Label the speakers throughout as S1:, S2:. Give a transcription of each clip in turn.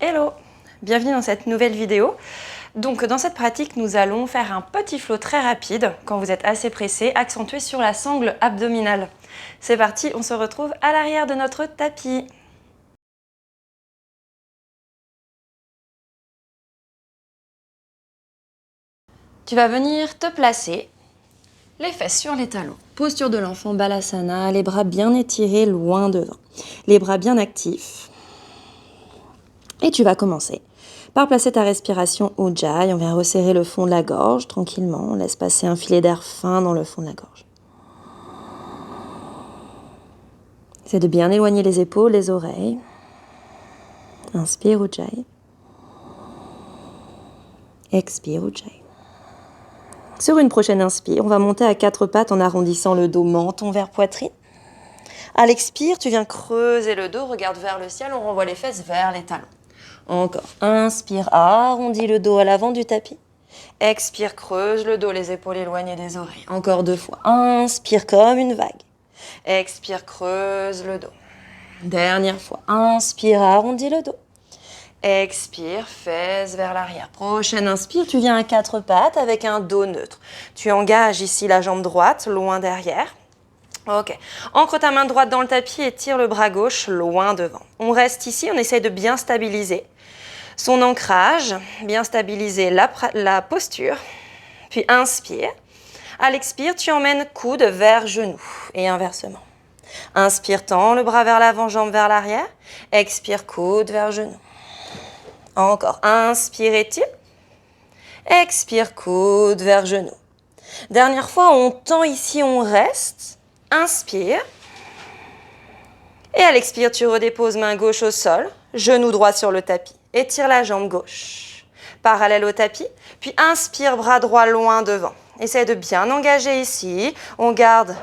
S1: Hello, bienvenue dans cette nouvelle vidéo. Donc dans cette pratique, nous allons faire un petit flow très rapide, quand vous êtes assez pressé, accentué sur la sangle abdominale. C'est parti, on se retrouve à l'arrière de notre tapis. Tu vas venir te placer, les fesses sur les talons. Posture de l'enfant Balasana, les bras bien étirés loin devant. Les bras bien actifs. Et tu vas commencer par placer ta respiration Ujjayi. On vient resserrer le fond de la gorge tranquillement. On laisse passer un filet d'air fin dans le fond de la gorge. Essaie de bien éloigner les épaules, les oreilles. Inspire Ujjayi. Expire Ujjayi. Sur une prochaine inspire, on va monter à quatre pattes en arrondissant le dos, menton vers poitrine. À l'expire, tu viens creuser le dos, regarde vers le ciel, on renvoie les fesses vers les talons. Encore. Inspire, arrondis le dos à l'avant du tapis. Expire, creuse le dos, les épaules éloignées des oreilles. Encore deux fois. Inspire comme une vague. Expire, creuse le dos. Dernière fois. Inspire, arrondis le dos. Expire, fesses vers l'arrière. Prochaine inspire, tu viens à quatre pattes avec un dos neutre. Tu engages ici la jambe droite, loin derrière. Ok. Ancre ta main droite dans le tapis et tire le bras gauche loin devant. On reste ici, on essaye de bien stabiliser son ancrage, bien stabiliser la posture. Puis inspire. À l'expire, tu emmènes coude vers genou et inversement. Inspire, tends le bras vers l'avant, jambe vers l'arrière. Expire, coude vers genou. Encore. Inspire, étire. Expire, coude vers genou. Dernière fois, on tend ici, on reste. Inspire. Et à l'expire, tu redéposes main gauche au sol, genou droit sur le tapis. Étire la jambe gauche, parallèle au tapis. Puis inspire, bras droit loin devant. Essaye de bien engager ici. On garde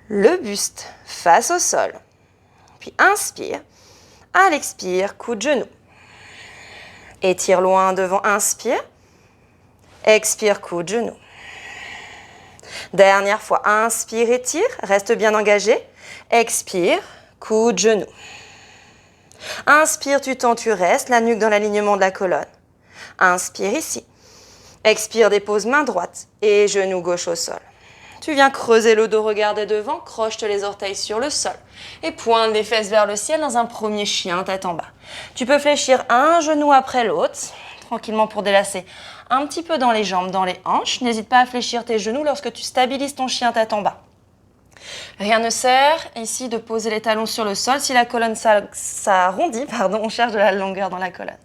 S1: le buste face au sol. Puis inspire. À l'expire, coup de genou. Étire loin devant, inspire. Expire, coup de genou. Dernière fois, inspire, étire, reste bien engagé. Expire, coup de genou. Inspire, tu tends, tu restes, la nuque dans l'alignement de la colonne. Inspire ici. Expire, dépose main droite et genou gauche au sol. Tu viens creuser le dos, regarder devant, croche les orteils sur le sol et pointe les fesses vers le ciel dans un premier chien, tête en bas. Tu peux fléchir un genou après l'autre, tranquillement pour délasser un petit peu dans les jambes, dans les hanches. N'hésite pas à fléchir tes genoux lorsque tu stabilises ton chien, tête en bas. Rien ne sert ici de poser les talons sur le sol. Si la colonne s'arrondit, on cherche de la longueur dans la colonne.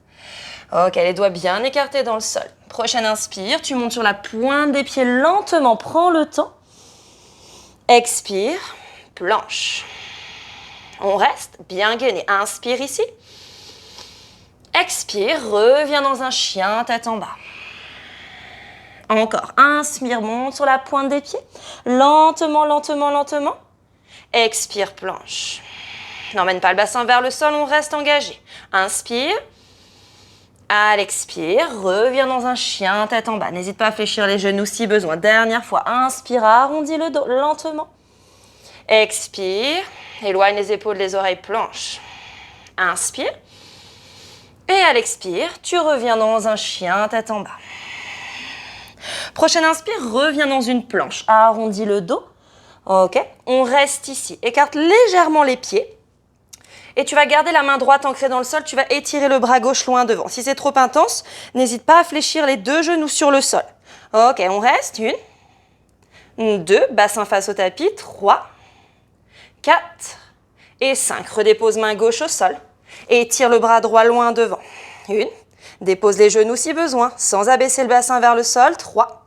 S1: Ok, les doigts bien écartés dans le sol. Prochaine inspire, tu montes sur la pointe des pieds lentement, prends le temps. Expire, planche. On reste bien gainé. Inspire ici. Expire, reviens dans un chien, tête en bas. Encore. Inspire, monte sur la pointe des pieds. Lentement, lentement, lentement. Expire, planche. N'emmène pas le bassin vers le sol, on reste engagé. Inspire. À l'expire, reviens dans un chien, tête en bas. N'hésite pas à fléchir les genoux si besoin. Dernière fois. Inspire, arrondis le dos lentement. Expire. Éloigne les épaules, les oreilles, planche. Inspire. Et à l'expire, tu reviens dans un chien, tête en bas. Prochaine inspire, reviens dans une planche. Arrondis le dos. Ok. On reste ici. Écarte légèrement les pieds. Et tu vas garder la main droite ancrée dans le sol. Tu vas étirer le bras gauche loin devant. Si c'est trop intense, n'hésite pas à fléchir les deux genoux sur le sol. Ok, on reste. 1, 2, bassin face au tapis. 3, 4 et 5. Redépose main gauche au sol. Et étire le bras droit loin devant. 1. Dépose les genoux si besoin, sans abaisser le bassin vers le sol. 3,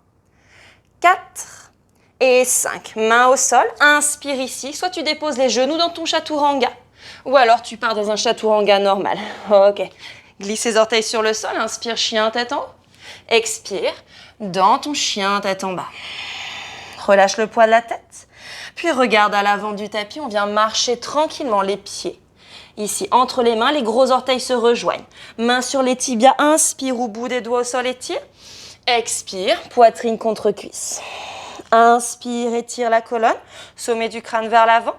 S1: 4 et 5. Main au sol. Inspire ici. Soit tu déposes les genoux dans ton chaturanga. Ou alors tu pars dans un chaturanga normal. Ok. Glisse les orteils sur le sol. Inspire, chien, tête en haut. Expire, dans ton chien, tête en bas. Relâche le poids de la tête. Puis regarde à l'avant du tapis. On vient marcher tranquillement les pieds. Ici, entre les mains, les gros orteils se rejoignent. Main sur les tibias. Inspire, au bout des doigts au sol, étire. Expire, poitrine contre cuisse. Inspire, étire la colonne. Sommet du crâne vers l'avant.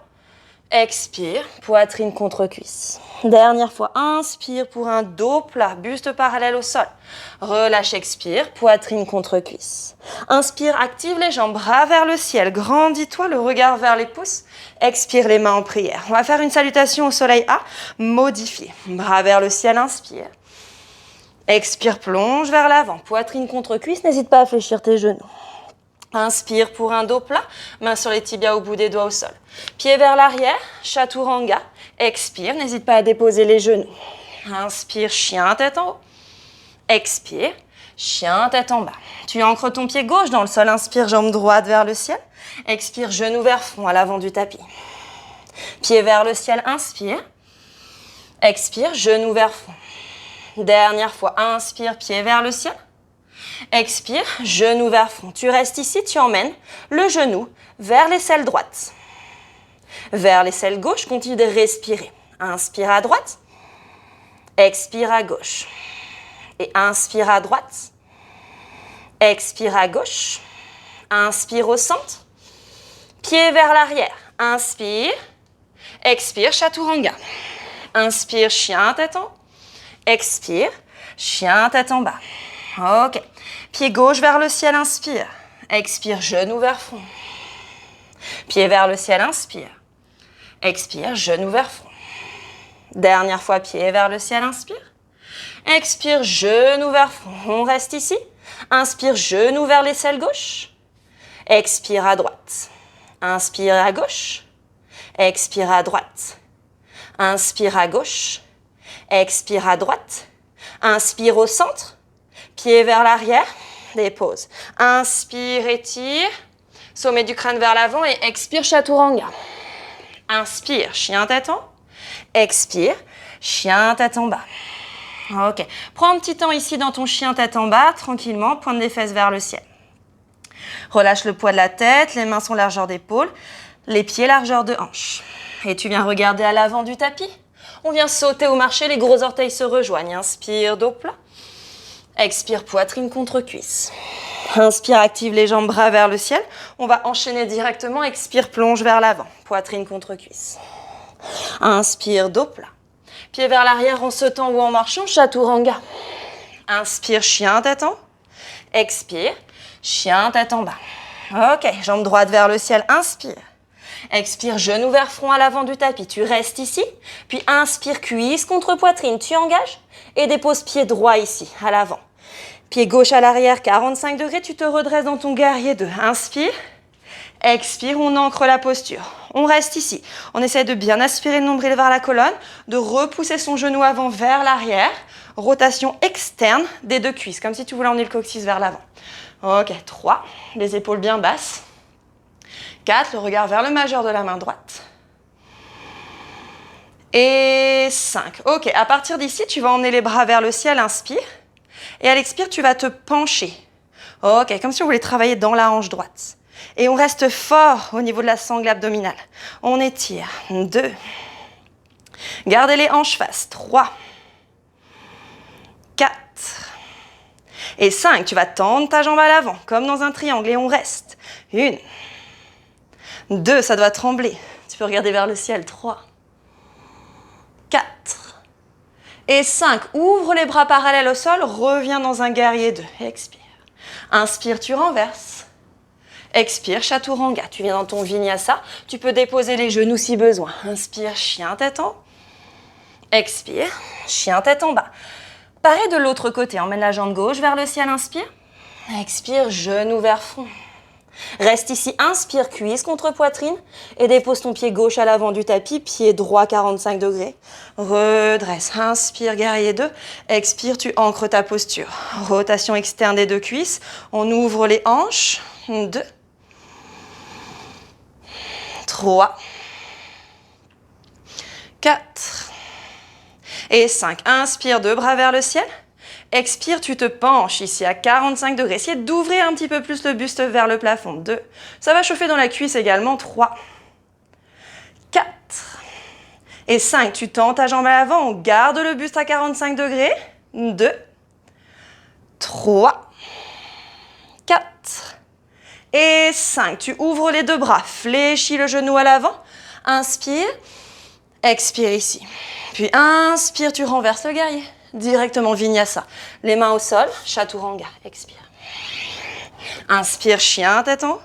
S1: Expire, poitrine contre cuisse. Dernière fois, inspire pour un dos plat, buste parallèle au sol. Relâche, expire, poitrine contre cuisse. Inspire, active les jambes, bras vers le ciel. Grandis-toi, le regard vers les pouces. Expire, les mains en prière. On va faire une salutation au soleil A, modifié. Bras vers le ciel, inspire. Expire, plonge vers l'avant, poitrine contre cuisse. N'hésite pas à fléchir tes genoux. Inspire pour un dos plat, main sur les tibias au bout des doigts au sol. Pied vers l'arrière, chaturanga. Expire, n'hésite pas à déposer les genoux. Inspire, chien, tête en haut. Expire, chien, tête en bas. Tu ancres ton pied gauche dans le sol. Inspire, jambe droite vers le ciel. Expire, genou vers front à l'avant du tapis. Pied vers le ciel, inspire. Expire, genou vers front. Dernière fois, inspire, pied vers le ciel. Expire, genou vers front. Tu restes ici, tu emmènes le genou vers l'aisselle droite. Vers l'aisselle gauche, continue de respirer. Inspire à droite, expire à gauche. Et inspire à droite, expire à gauche. Inspire au centre, pied vers l'arrière. Inspire, expire, chaturanga. Inspire, chien, tête en haut. Expire, chien, tête en bas. Ok. Pied gauche vers le ciel, inspire. Expire, genou vers front. Pied vers le ciel, inspire. Expire, genou vers front. Dernière fois, pied vers le ciel, inspire. Expire, genou vers front. On reste ici. Inspire, genou vers l'aisselle gauche. Expire à droite. Inspire à gauche. Expire à droite. Inspire à gauche. Expire à droite. Inspire au centre. Pied vers l'arrière. Dépose. Inspire, étire. Sommet du crâne vers l'avant et expire, chaturanga. Inspire, chien tête en haut. Expire, chien tête en bas. Ok. Prends un petit temps ici dans ton chien tête en bas, tranquillement, pointe des fesses vers le ciel. Relâche le poids de la tête, les mains sont largeur d'épaule, les pieds largeur de hanche. Et tu viens regarder à l'avant du tapis. On vient sauter ou marcher, les gros orteils se rejoignent. Inspire, dos plat. Expire, poitrine contre cuisse. Inspire, active les jambes, bras vers le ciel. On va enchaîner directement. Expire, plonge vers l'avant. Poitrine contre cuisse. Inspire, dos plat. Pied vers l'arrière en sautant ou en marchant, chaturanga. Inspire, chien, tête en haut. Expire, chien, tête en bas. Ok, jambe droite vers le ciel. Inspire. Expire, genou vers front à l'avant du tapis. Tu restes ici. Puis inspire, cuisse contre poitrine. Tu engages et dépose pied droit ici, à l'avant. Pied gauche à l'arrière, 45 degrés. Tu te redresses dans ton guerrier 2. Inspire. Expire, on ancre la posture. On reste ici. On essaie de bien aspirer le nombril vers la colonne, de repousser son genou avant vers l'arrière. Rotation externe des deux cuisses, comme si tu voulais emmener le coccyx vers l'avant. Ok, 3. Les épaules bien basses. 4. Le regard vers le majeur de la main droite. Et 5. Ok, à partir d'ici, tu vas emmener les bras vers le ciel. Inspire. Et à l'expire, tu vas te pencher. Ok, comme si on voulait travailler dans la hanche droite. Et on reste fort au niveau de la sangle abdominale. On étire. 2. Gardez les hanches face. 3. 4. Et 5. Tu vas tendre ta jambe à l'avant, comme dans un triangle. Et on reste. 1. 2. Ça doit trembler. Tu peux regarder vers le ciel. 3. 4. Et 5. Ouvre les bras parallèles au sol. Reviens dans un guerrier 2. Expire. Inspire, tu renverses. Expire, chaturanga. Tu viens dans ton vinyasa. Tu peux déposer les genoux si besoin. Inspire, chien tête en haut. Expire, chien tête en bas. Pareil de l'autre côté. Emmène la jambe gauche vers le ciel. Inspire. Expire, genou vers front. Reste ici. Inspire, cuisse contre poitrine. Et dépose ton pied gauche à l'avant du tapis. Pied droit, 45 degrés. Redresse. Inspire, guerrier 2. Expire, tu ancres ta posture. Rotation externe des deux cuisses. On ouvre les hanches. 2. 3, 4 et 5. Inspire, 2 bras vers le ciel. Expire, tu te penches ici à 45 degrés. Essayez d'ouvrir un petit peu plus le buste vers le plafond. 2. Ça va chauffer dans la cuisse également. 3, 4 et 5. Tu tends ta jambe à l'avant. On garde le buste à 45 degrés. 2, 3, 4 et 5. Tu ouvres les deux bras. Fléchis le genou à l'avant. Inspire, expire ici. Puis inspire, tu renverses le guerrier. Directement vinyasa. Les mains au sol, chaturanga. Expire. Inspire, chien tête en haut.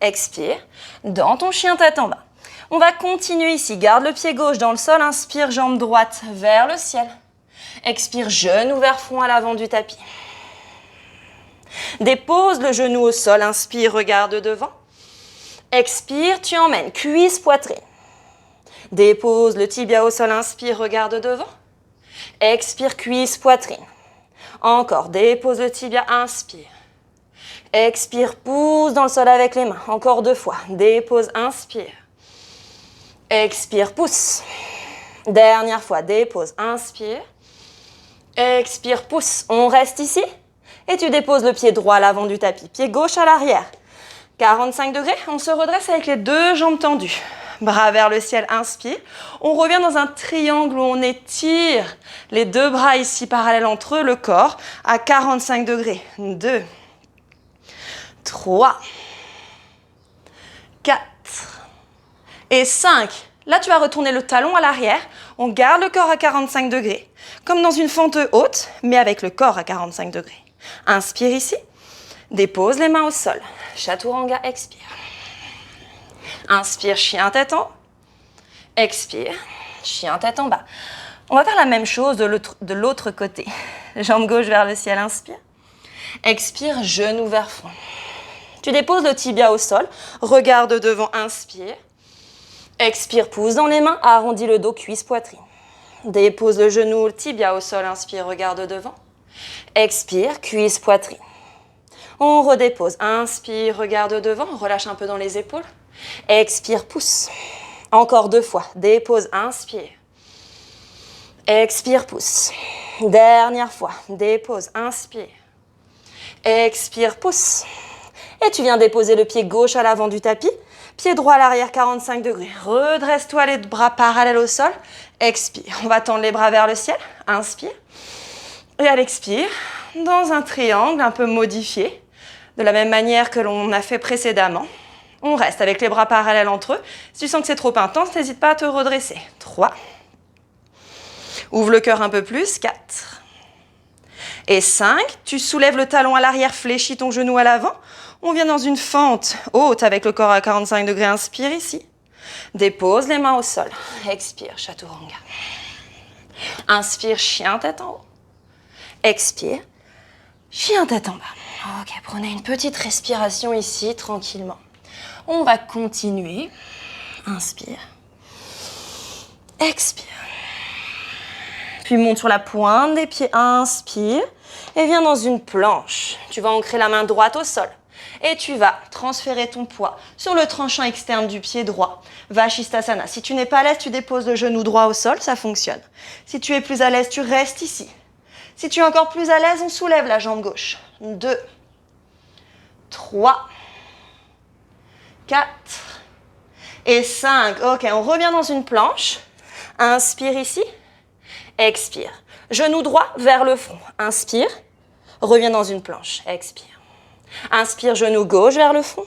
S1: Expire, dans ton chien tête en bas. On va continuer ici. Garde le pied gauche dans le sol. Inspire, jambe droite vers le ciel. Expire, genou vers front à l'avant du tapis. Dépose le genou au sol. Inspire, regarde devant. Expire, tu emmènes cuisse, poitrine. Dépose le tibia au sol. Inspire, regarde devant. Expire, cuisse, poitrine. Encore, dépose le tibia. Inspire. Expire, pousse dans le sol avec les mains. Encore 2 fois. Dépose, inspire. Expire, pousse. Dernière fois, dépose, inspire. Expire, pousse. On reste ici. Et tu déposes le pied droit à l'avant du tapis. Pied gauche à l'arrière. 45 degrés. On se redresse avec les 2 jambes tendues. Bras vers le ciel, inspire. On revient dans un triangle où on étire les 2 bras ici parallèles entre eux, le corps à 45 degrés. 2, 3, 4 et 5. Là, tu vas retourner le talon à l'arrière. On garde le corps à 45 degrés, comme dans une fente haute, mais avec le corps à 45 degrés. Inspire ici. Dépose les mains au sol. Chaturanga, expire. Inspire, chien tête en haut. Expire, chien tête en bas. On va faire la même chose de l'autre côté. Jambe gauche vers le ciel, inspire. Expire, genou vers front. Tu déposes le tibia au sol, regarde devant, inspire. Expire, pousse dans les mains, arrondis le dos, cuisse, poitrine. Dépose le genou, le tibia au sol, inspire, regarde devant. Expire, cuisse, poitrine. On redépose, inspire, regarde devant, relâche un peu dans les épaules. Expire, pousse. Encore 2 fois, dépose, inspire. Expire, pousse. Dernière fois, dépose, inspire. Expire, pousse. Et tu viens déposer le pied gauche à l'avant du tapis. Pied droit à l'arrière, 45 degrés. Redresse-toi les bras parallèles au sol. Expire. On va tendre les bras vers le ciel. Inspire. Et à l'expire, dans un triangle un peu modifié, de la même manière que l'on a fait précédemment. On reste avec les bras parallèles entre eux. Si tu sens que c'est trop intense, n'hésite pas à te redresser. 3. Ouvre le cœur un peu plus. 4. Et 5. Tu soulèves le talon à l'arrière, fléchis ton genou à l'avant. On vient dans une fente haute avec le corps à 45 degrés. Inspire ici. Dépose les mains au sol. Expire, chaturanga. Inspire, chien tête en haut. Expire, chien tête en bas. Ok, prenez une petite respiration ici, tranquillement. On va continuer. Inspire. Expire. Puis monte sur la pointe des pieds. Inspire. Et viens dans une planche. Tu vas ancrer la main droite au sol. Et tu vas transférer ton poids sur le tranchant externe du pied droit. Vashisthasana. Si tu n'es pas à l'aise, tu déposes le genou droit au sol, ça fonctionne. Si tu es plus à l'aise, tu restes ici. Si tu es encore plus à l'aise, on soulève la jambe gauche. 2, 3, 4 et 5. Ok, on revient dans une planche. Inspire ici. Expire. Genou droit vers le front. Inspire. Reviens dans une planche. Expire. Inspire, genou gauche vers le front.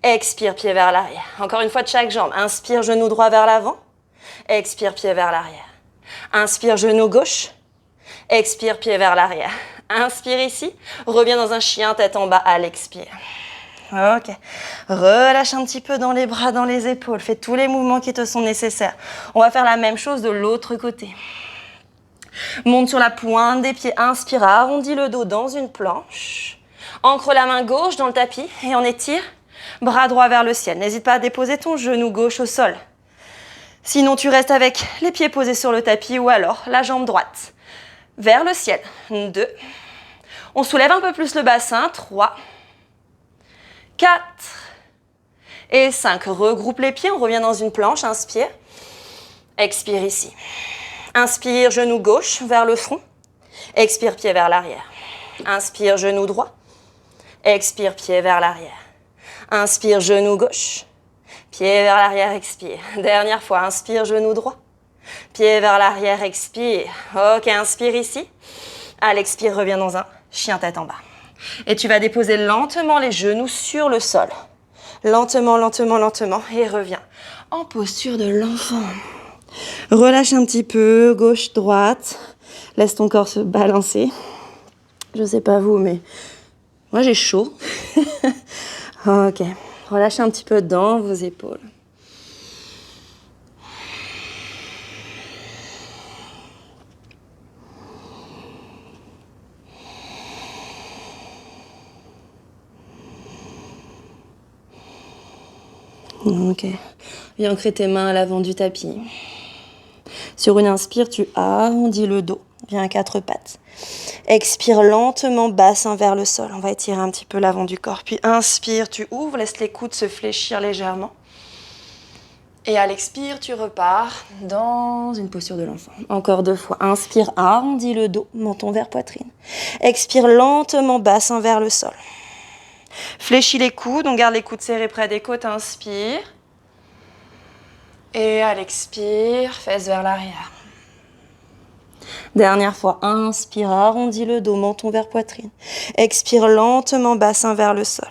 S1: Expire, pied vers l'arrière. Encore une fois de chaque jambe. Inspire, genou droit vers l'avant. Expire, pied vers l'arrière. Inspire, genou gauche. Expire, pied vers l'arrière. Inspire ici. Reviens dans un chien, tête en bas à l'expire. Ok. Relâche un petit peu dans les bras, dans les épaules. Fais tous les mouvements qui te sont nécessaires. On va faire la même chose de l'autre côté. Monte sur la pointe des pieds. Inspire, arrondis le dos dans une planche. Ancre la main gauche dans le tapis et on étire. Bras droit vers le ciel. N'hésite pas à déposer ton genou gauche au sol. Sinon, tu restes avec les pieds posés sur le tapis ou alors la jambe droite vers le ciel. 2. On soulève un peu plus le bassin. 3, 4 et 5. Regroupe les pieds. On revient dans une planche. Inspire. Expire ici. Inspire, genou gauche vers le front. Expire, pied vers l'arrière. Inspire, genou droit. Expire, pied vers l'arrière. Inspire, genou gauche. Pied vers l'arrière, expire. Dernière fois, inspire, genou droit. Pied vers l'arrière, expire. Ok, inspire ici. À l'expire, reviens dans un chien tête en bas. Et tu vas déposer lentement les genoux sur le sol. Lentement, lentement, lentement. Et reviens en posture de l'enfant. Relâche un petit peu, gauche, droite. Laisse ton corps se balancer. Je sais pas vous, mais moi j'ai chaud. Ok. Relâchez un petit peu dans vos épaules. Ok. Viens ancrer tes mains à l'avant du tapis. Sur une inspire, tu arrondis le dos. Viens à quatre pattes. Expire lentement, bassin vers le sol. On va étirer un petit peu l'avant du corps. Puis inspire, tu ouvres, laisse les coudes se fléchir légèrement. Et à l'expire, tu repars dans une posture de l'enfant. Encore 2 fois. Inspire, arrondis le dos, menton vers poitrine. Expire lentement, bassin vers le sol. Fléchis les coudes, on garde les coudes serrés près des côtes. Inspire. Et à l'expire, fesses vers l'arrière. Dernière fois, inspire, arrondis le dos, menton vers poitrine. Expire lentement, bassin vers le sol.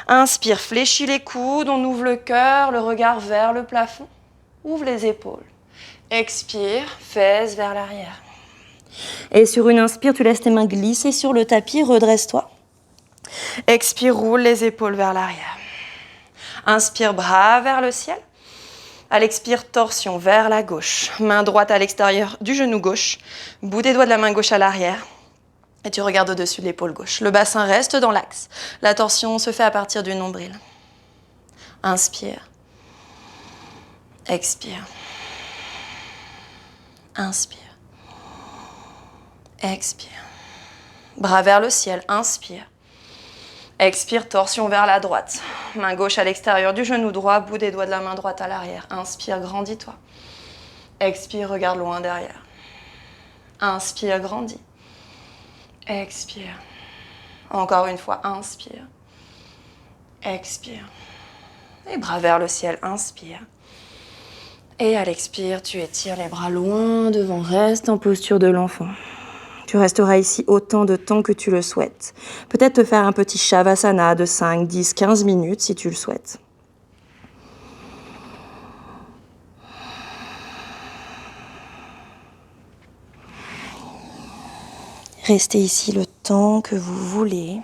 S1: Inspire, fléchis les coudes, on ouvre le cœur, le regard vers le plafond. Ouvre les épaules. Expire, fesses vers l'arrière. Et sur une inspire, tu laisses tes mains glisser sur le tapis, redresse-toi. Expire, roule les épaules vers l'arrière. Inspire, bras vers le ciel. À l'expire, torsion vers la gauche. Main droite à l'extérieur du genou gauche. Bout des doigts de la main gauche à l'arrière. Et tu regardes au-dessus de l'épaule gauche. Le bassin reste dans l'axe. La torsion se fait à partir du nombril. Inspire. Expire. Inspire. Expire. Bras vers le ciel. Inspire. Expire, torsion vers la droite. Main gauche à l'extérieur du genou droit. Bout des doigts de la main droite à l'arrière. Inspire, grandis-toi. Expire, regarde loin derrière. Inspire, grandis. Expire. Encore une fois, inspire. Expire. Et bras vers le ciel, inspire. Et à l'expire, tu étires les bras loin devant, reste en posture de l'enfant. Tu resteras ici autant de temps que tu le souhaites. Peut-être te faire un petit Shavasana de 5, 10, 15 minutes si tu le souhaites. Restez ici le temps que vous voulez.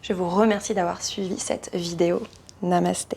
S1: Je vous remercie d'avoir suivi cette vidéo. Namasté.